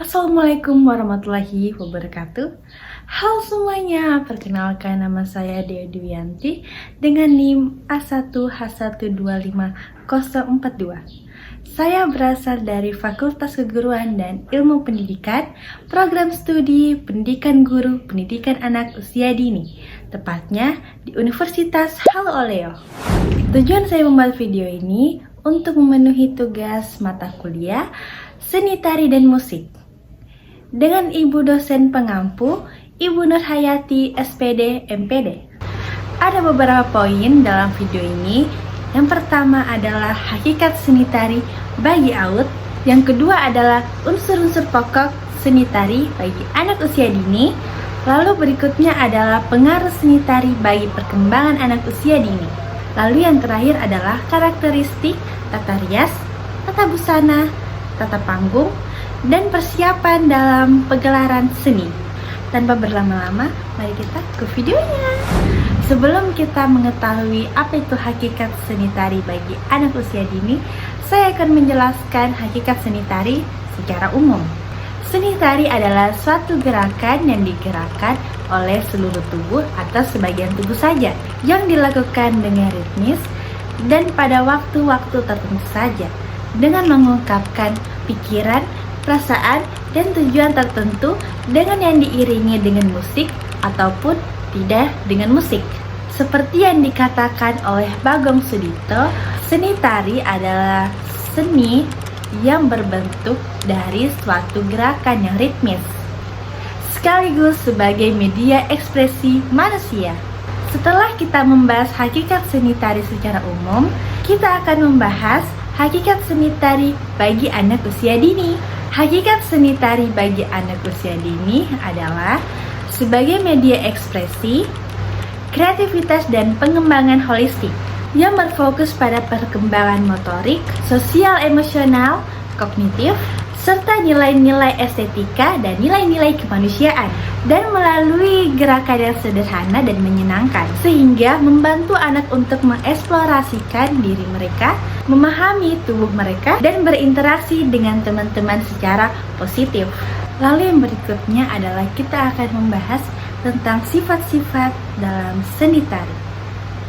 Assalamualaikum warahmatullahi wabarakatuh. Halo semuanya, perkenalkan nama saya Dea Dwianti dengan NIM A1H125042. Saya berasal dari Fakultas Keguruan dan Ilmu Pendidikan, Program Studi Pendidikan Guru Pendidikan Anak Usia Dini, tepatnya di Universitas Halo Oleo. Tujuan saya membuat video ini untuk memenuhi tugas mata kuliah Seni Tari dan Musik dengan Ibu dosen pengampu, Ibu Nurhayati, SPD, MPD. Ada beberapa poin dalam video ini. Yang pertama adalah hakikat seni tari bagi AUD. Yang kedua adalah unsur-unsur pokok seni tari bagi anak usia dini. Lalu berikutnya adalah pengaruh seni tari bagi perkembangan anak usia dini. Lalu yang terakhir adalah karakteristik tata rias, tata busana, tata panggung, dan persiapan dalam pegelaran seni. Tanpa berlama-lama, mari kita ke videonya. Sebelum kita mengetahui apa itu hakikat seni tari bagi anak usia dini, saya akan menjelaskan hakikat seni tari secara umum. Seni tari adalah suatu gerakan yang digerakkan oleh seluruh tubuh atau sebagian tubuh saja, yang dilakukan dengan ritmis dan pada waktu-waktu tertentu saja, dengan mengungkapkan pikiran, perasaan, dan tujuan tertentu dengan yang diiringi dengan musik ataupun tidak dengan musik. Seperti yang dikatakan oleh Bagong Sudito, seni tari adalah seni yang berbentuk dari suatu gerakan yang ritmis, sekaligus sebagai media ekspresi manusia. Setelah kita membahas hakikat seni tari secara umum, kita akan membahas hakikat seni tari bagi anak usia dini. Hakikat seni tari bagi anak usia dini adalah sebagai media ekspresi, kreativitas, dan pengembangan holistik yang berfokus pada perkembangan motorik, sosial, emosional, kognitif, serta nilai-nilai estetika dan nilai-nilai kemanusiaan, dan melalui gerakan yang sederhana dan menyenangkan, sehingga membantu anak untuk mengeksplorasikan diri mereka, memahami tubuh mereka, dan berinteraksi dengan teman-teman secara positif. Lalu yang berikutnya adalah kita akan membahas tentang sifat-sifat dalam seni tari.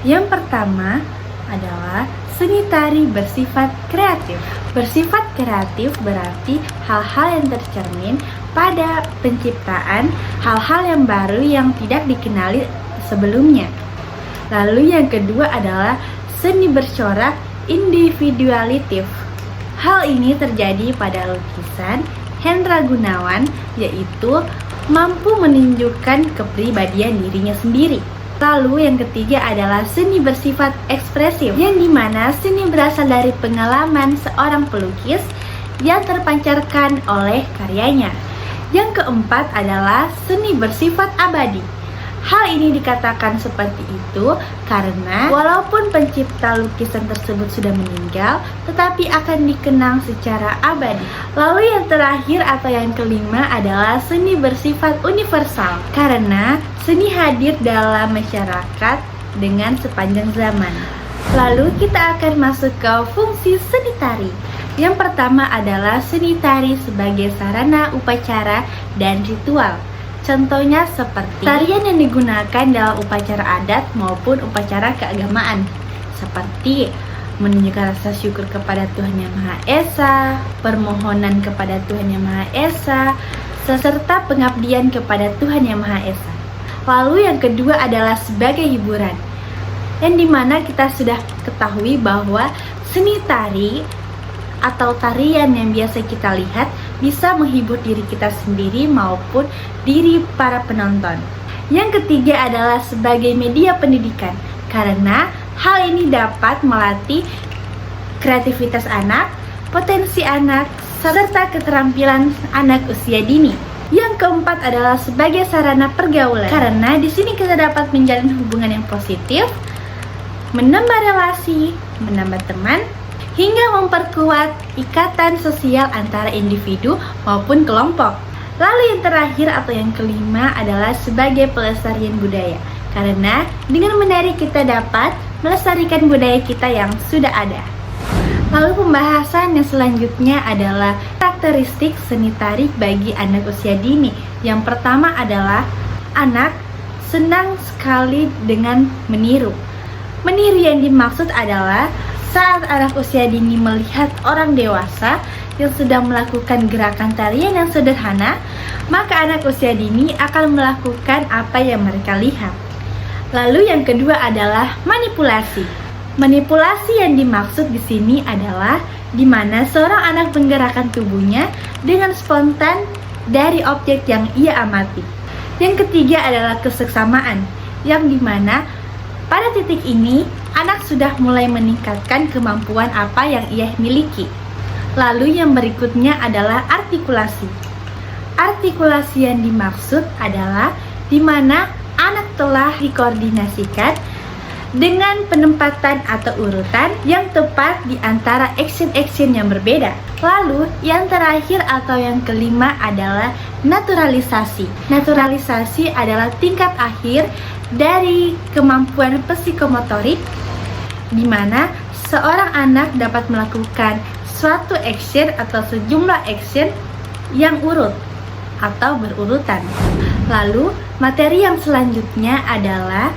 Yang pertama adalah seni tari bersifat kreatif. Bersifat kreatif berarti hal-hal yang tercermin pada penciptaan hal-hal yang baru yang tidak dikenali sebelumnya. Lalu yang kedua adalah seni bercorak individualitif. Hal ini terjadi pada lukisan Hendra Gunawan, yaitu mampu menunjukkan kepribadian dirinya sendiri. Lalu yang ketiga adalah seni bersifat ekspresif, yang dimana seni berasal dari pengalaman seorang pelukis yang terpancarkan oleh karyanya. Yang keempat adalah seni bersifat abadi. Hal ini dikatakan seperti itu karena walaupun pencipta lukisan tersebut sudah meninggal, tetapi akan dikenang secara abadi. Lalu yang terakhir atau yang kelima adalah seni bersifat universal, karena seni hadir dalam masyarakat dengan sepanjang zaman. Lalu kita akan masuk ke fungsi seni tari. Yang pertama adalah seni tari sebagai sarana upacara dan ritual. Contohnya seperti tarian yang digunakan dalam upacara adat maupun upacara keagamaan, seperti menunjukkan rasa syukur kepada Tuhan Yang Maha Esa, permohonan kepada Tuhan Yang Maha Esa, serta pengabdian kepada Tuhan Yang Maha Esa. Lalu yang kedua adalah sebagai hiburan, yang dimana kita sudah ketahui bahwa seni tari atau tarian yang biasa kita lihat bisa menghibur diri kita sendiri maupun diri para penonton. Yang ketiga adalah sebagai media pendidikan, karena hal ini dapat melatih kreativitas anak, potensi anak, serta keterampilan anak usia dini. Yang keempat adalah sebagai sarana pergaulan, karena di sini kita dapat menjalin hubungan yang positif, menambah relasi, menambah teman, hingga memperkuat ikatan sosial antara individu maupun kelompok. Lalu yang terakhir atau yang kelima adalah sebagai pelestarian budaya, karena dengan menari kita dapat melestarikan budaya kita yang sudah ada. Lalu pembahasan yang selanjutnya adalah karakteristik seni tari bagi anak usia dini. Yang pertama adalah anak senang sekali dengan meniru. Meniru yang dimaksud adalah saat anak usia dini melihat orang dewasa yang sedang melakukan gerakan tarian yang sederhana, maka anak usia dini akan melakukan apa yang mereka lihat. Lalu yang kedua adalah manipulasi. Manipulasi yang dimaksud di sini adalah di mana seorang anak menggerakkan tubuhnya dengan spontan dari objek yang ia amati. Yang ketiga adalah keseksamaan, yang dimana pada titik ini anak sudah mulai meningkatkan kemampuan apa yang ia miliki. Lalu yang berikutnya adalah artikulasi. Artikulasi yang dimaksud adalah di mana anak telah dikoordinasikan dengan penempatan atau urutan yang tepat di antara action-action yang berbeda. Lalu yang terakhir atau yang kelima adalah naturalisasi. Naturalisasi adalah tingkat akhir dari kemampuan psikomotorik di mana seorang anak dapat melakukan suatu action atau sejumlah action yang urut atau berurutan. Lalu materi yang selanjutnya adalah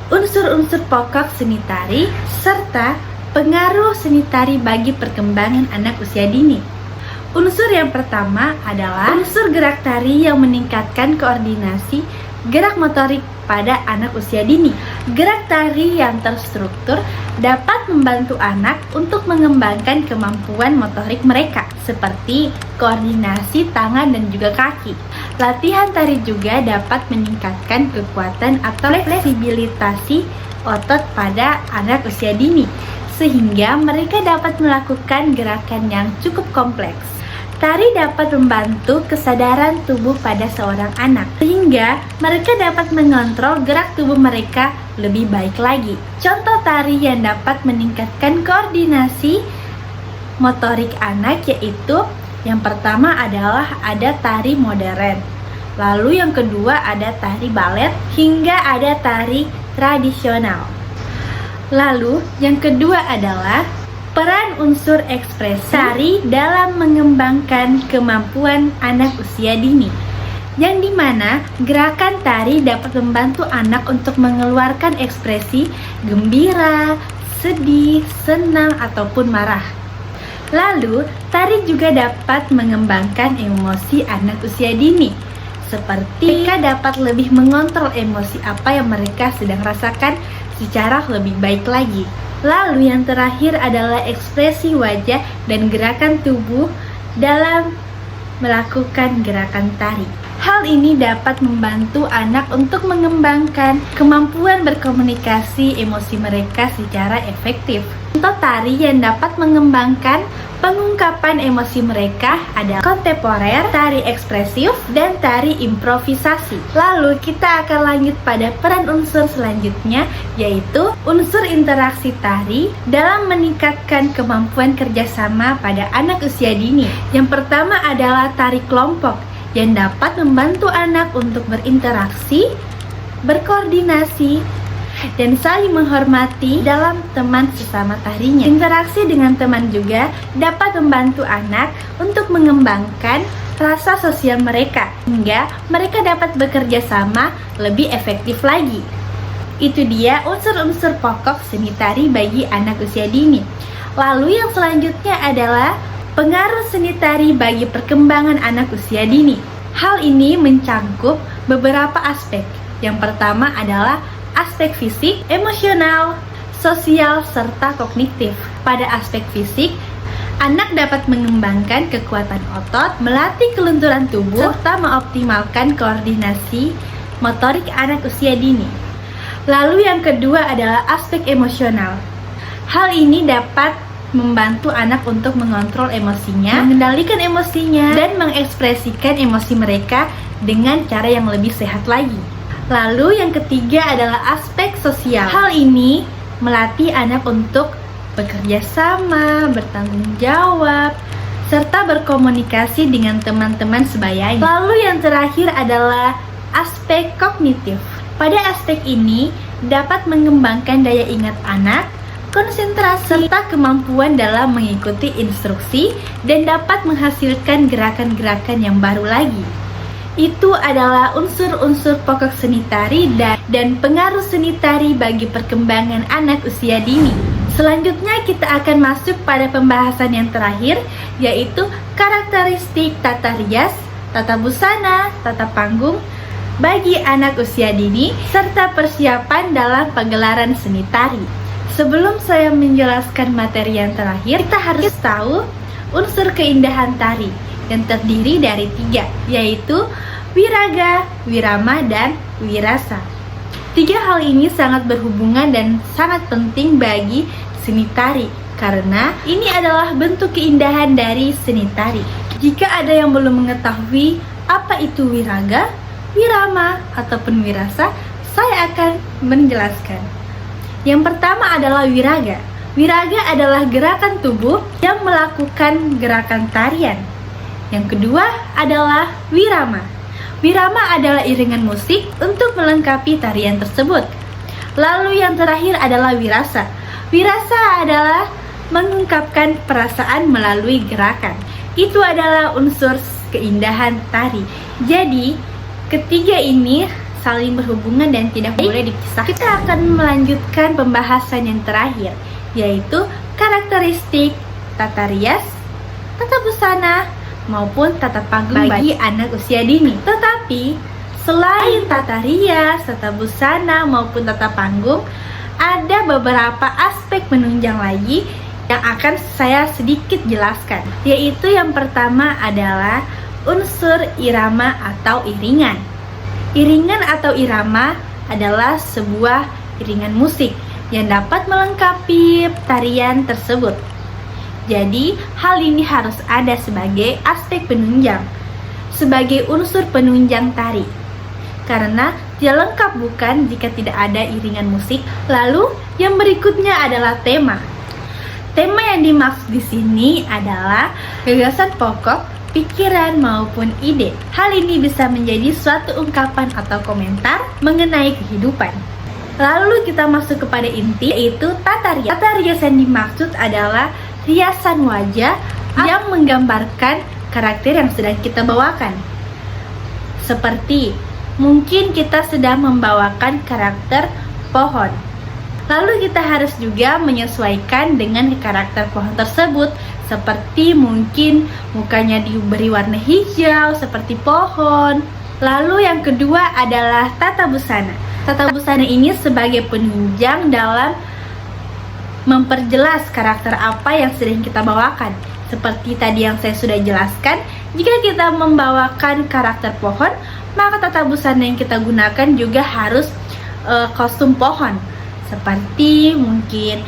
unsur-unsur pokok seni tari serta pengaruh seni tari bagi perkembangan anak usia dini. Unsur yang pertama adalah unsur gerak tari yang meningkatkan koordinasi gerak motorik pada anak usia dini. Gerak tari yang terstruktur dapat membantu anak untuk mengembangkan kemampuan motorik mereka, seperti koordinasi tangan dan juga kaki. Latihan tari juga dapat meningkatkan kekuatan atau fleksibilitas otot pada anak usia dini, sehingga mereka dapat melakukan gerakan yang cukup kompleks. Tari dapat membantu kesadaran tubuh pada seorang anak, sehingga mereka dapat mengontrol gerak tubuh mereka lebih baik lagi. Contoh tari yang dapat meningkatkan koordinasi motorik anak yaitu yang pertama adalah ada tari modern, lalu yang kedua ada tari balet, hingga ada tari tradisional. Lalu yang kedua adalah peran unsur ekspresi tari dalam mengembangkan kemampuan anak usia dini, yang dimana gerakan tari dapat membantu anak untuk mengeluarkan ekspresi gembira, sedih, senang, ataupun marah. Lalu, tari juga dapat mengembangkan emosi anak usia dini, seperti mereka dapat lebih mengontrol emosi apa yang mereka sedang rasakan secara lebih baik lagi. Lalu yang terakhir adalah ekspresi wajah dan gerakan tubuh dalam melakukan gerakan tari. Hal ini dapat membantu anak untuk mengembangkan kemampuan berkomunikasi emosi mereka secara efektif. Contoh tari yang dapat mengembangkan pengungkapan emosi mereka adalah kontemporer, tari ekspresif, dan tari improvisasi. Lalu kita akan lanjut pada peran unsur selanjutnya, yaitu unsur interaksi tari dalam meningkatkan kemampuan kerjasama pada anak usia dini. Yang pertama adalah tari kelompok, yang dapat membantu anak untuk berinteraksi, berkoordinasi, dan saling menghormati dalam teman sesama tarinya. Interaksi dengan teman juga dapat membantu anak untuk mengembangkan rasa sosial mereka, hingga mereka dapat bekerja sama lebih efektif lagi. Itu dia unsur-unsur pokok seni tari bagi anak usia dini. Lalu yang selanjutnya adalah pengaruh seni tari bagi perkembangan anak usia dini. Hal ini mencangkup beberapa aspek. Yang pertama adalah aspek fisik, emosional, sosial, serta kognitif. Pada aspek fisik, anak dapat mengembangkan kekuatan otot, melatih kelunturan tubuh, serta mengoptimalkan koordinasi motorik anak usia dini. Lalu yang kedua adalah aspek emosional. Hal ini dapat membantu anak untuk mengontrol emosinya, mengendalikan emosinya, dan mengekspresikan emosi mereka dengan cara yang lebih sehat lagi. Lalu yang ketiga adalah aspek sosial. Hal ini melatih anak untuk bekerja sama, bertanggung jawab, serta berkomunikasi dengan teman-teman sebayanya. Lalu yang terakhir adalah aspek kognitif. Pada aspek ini dapat mengembangkan daya ingat anak, konsentrasi, serta kemampuan dalam mengikuti instruksi dan dapat menghasilkan gerakan-gerakan yang baru lagi. Itu adalah unsur-unsur pokok seni tari dan pengaruh seni tari bagi perkembangan anak usia dini. Selanjutnya kita akan masuk pada pembahasan yang terakhir, yaitu karakteristik tata rias, tata busana, tata panggung bagi anak usia dini, serta persiapan dalam pagelaran seni tari. Sebelum saya menjelaskan materi yang terakhir, kita harus tahu unsur keindahan tari yang terdiri dari 3, yaitu wiraga, wirama, dan wirasa. 3 hal ini sangat berhubungan dan sangat penting bagi seni tari, karena ini adalah bentuk keindahan dari seni tari. Jika ada yang belum mengetahui apa itu wiraga, wirama, ataupun wirasa, saya akan menjelaskan. Yang pertama adalah wiraga. Wiraga adalah gerakan tubuh yang melakukan gerakan tarian. Yang kedua adalah wirama. Wirama adalah iringan musik untuk melengkapi tarian tersebut. Lalu yang terakhir adalah wirasa. Wirasa adalah mengungkapkan perasaan melalui gerakan. Itu adalah unsur keindahan tari. Jadi, ketiga ini saling berhubungan dan tidak boleh dipisahkan. Kita akan melanjutkan pembahasan yang terakhir, yaitu karakteristik tata rias, tata busana, maupun tata panggung bagi anak usia dini. Tetapi, selain tata rias, tata busana, maupun tata panggung, ada beberapa aspek penunjang lagi yang akan saya sedikit jelaskan, yaitu yang pertama adalah unsur irama atau iringan. Iringan atau irama adalah sebuah iringan musik yang dapat melengkapi tarian tersebut. Jadi, hal ini harus ada sebagai aspek penunjang, sebagai unsur penunjang tari. Karena tidak lengkap bukan jika tidak ada iringan musik. Lalu, yang berikutnya adalah tema. Tema yang dimaksud di sini adalah gagasan pokok, pikiran maupun ide. Hal ini bisa menjadi suatu ungkapan atau komentar mengenai kehidupan. Lalu kita masuk kepada inti, yaitu tata rias. Tata rias yang dimaksud adalah riasan wajah yang menggambarkan karakter yang sedang kita bawakan. Seperti mungkin kita sedang membawakan karakter pohon. Lalu kita harus juga menyesuaikan dengan karakter pohon tersebut. Seperti mungkin mukanya diberi warna hijau seperti pohon. Lalu yang kedua adalah tata busana. Tata busana ini sebagai penunjang dalam memperjelas karakter apa yang sedang kita bawakan. Seperti tadi yang saya sudah jelaskan, jika kita membawakan karakter pohon, maka tata busana yang kita gunakan juga harus kostum pohon. Seperti mungkin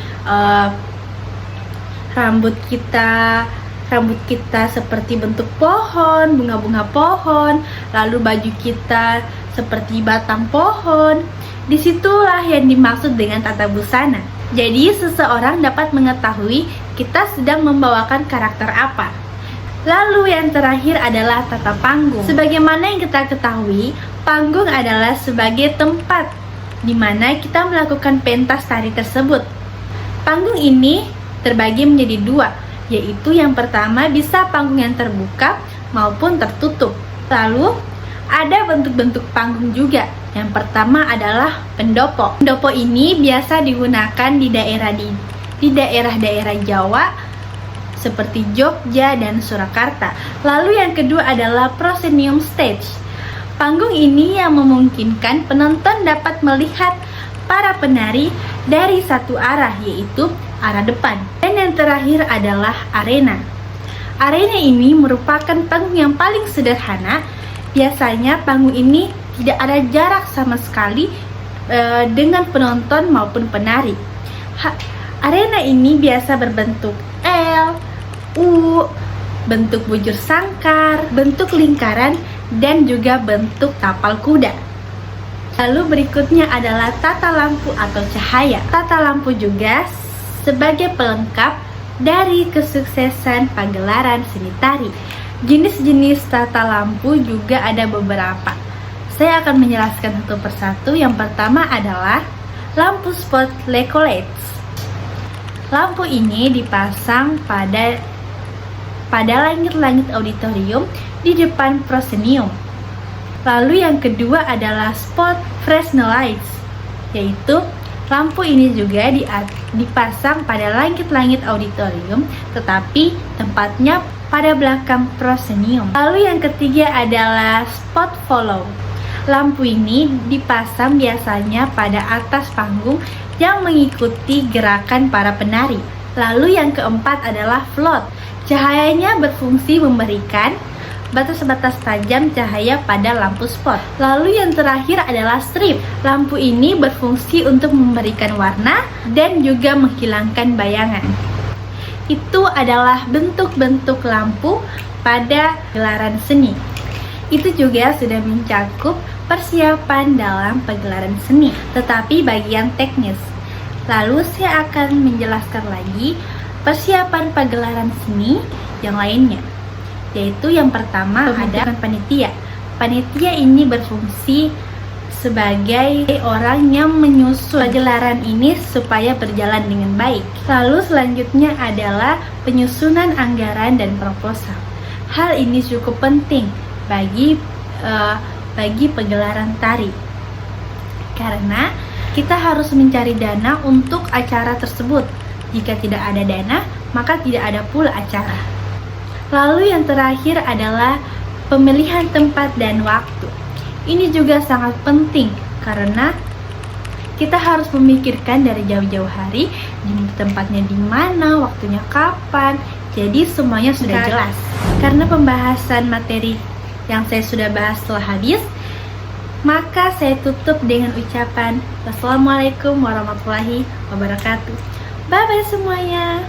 rambut kita seperti bentuk pohon, bunga-bunga pohon, lalu baju kita seperti batang pohon. Disitulah yang dimaksud dengan tata busana. Jadi seseorang dapat mengetahui kita sedang membawakan karakter apa. Lalu yang terakhir adalah tata panggung. Sebagaimana yang kita ketahui, panggung adalah sebagai tempat di mana kita melakukan pentas tari tersebut. Panggung ini terbagi menjadi 2, yaitu yang pertama bisa panggung yang terbuka maupun tertutup. Lalu ada bentuk-bentuk panggung juga. Yang pertama adalah pendopo. Pendopo ini biasa digunakan di daerah-daerah Jawa seperti Jogja dan Surakarta. Lalu yang kedua adalah proscenium stage. Panggung ini yang memungkinkan penonton dapat melihat para penari dari satu arah, yaitu arah depan. Dan yang terakhir adalah arena. Arena ini merupakan panggung yang paling sederhana. Biasanya panggung ini tidak ada jarak sama sekali dengan penonton maupun penari. Arena ini biasa berbentuk L, U, bentuk bujur sangkar, bentuk lingkaran, dan juga bentuk tapal kuda. Lalu berikutnya adalah tata lampu atau cahaya. Tata lampu juga sebagai pelengkap dari kesuksesan pagelaran seni tari. Jenis-jenis tata lampu juga ada beberapa. Saya akan menjelaskan satu persatu. Yang pertama adalah lampu spot Lecolets. Lampu ini dipasang pada langit-langit auditorium di depan proscenium. Lalu yang kedua adalah spot Fresnel lights, yaitu lampu ini juga dipasang pada langit-langit auditorium, tetapi tempatnya pada belakang proscenium. Lalu yang ketiga adalah spot follow. Lampu ini dipasang biasanya pada atas panggung yang mengikuti gerakan para penari. Lalu yang keempat adalah float. Cahayanya berfungsi memberikan batas-batas tajam cahaya pada lampu spot. Lalu yang terakhir adalah strip. Lampu ini berfungsi untuk memberikan warna dan juga menghilangkan bayangan. Itu adalah bentuk-bentuk lampu pada gelaran seni. Itu juga sudah mencakup persiapan dalam pagelaran seni, tetapi bagian teknis. Lalu saya akan menjelaskan lagi persiapan pagelaran seni yang lainnya, yaitu yang pertama ada panitia. Panitia ini berfungsi sebagai orang yang menyusun pagelaran ini supaya berjalan dengan baik. Lalu selanjutnya adalah penyusunan anggaran dan proposal. Hal ini cukup penting bagi pagelaran tari, karena kita harus mencari dana untuk acara tersebut. Jika tidak ada dana, maka tidak ada pula acara. Lalu yang terakhir adalah pemilihan tempat dan waktu. Ini juga sangat penting karena kita harus memikirkan dari jauh-jauh hari tempatnya di mana, waktunya kapan. Jadi semuanya sudah jelas. Karena pembahasan materi yang saya sudah bahas telah habis, maka saya tutup dengan ucapan wassalamualaikum warahmatullahi wabarakatuh. Bye bye semuanya.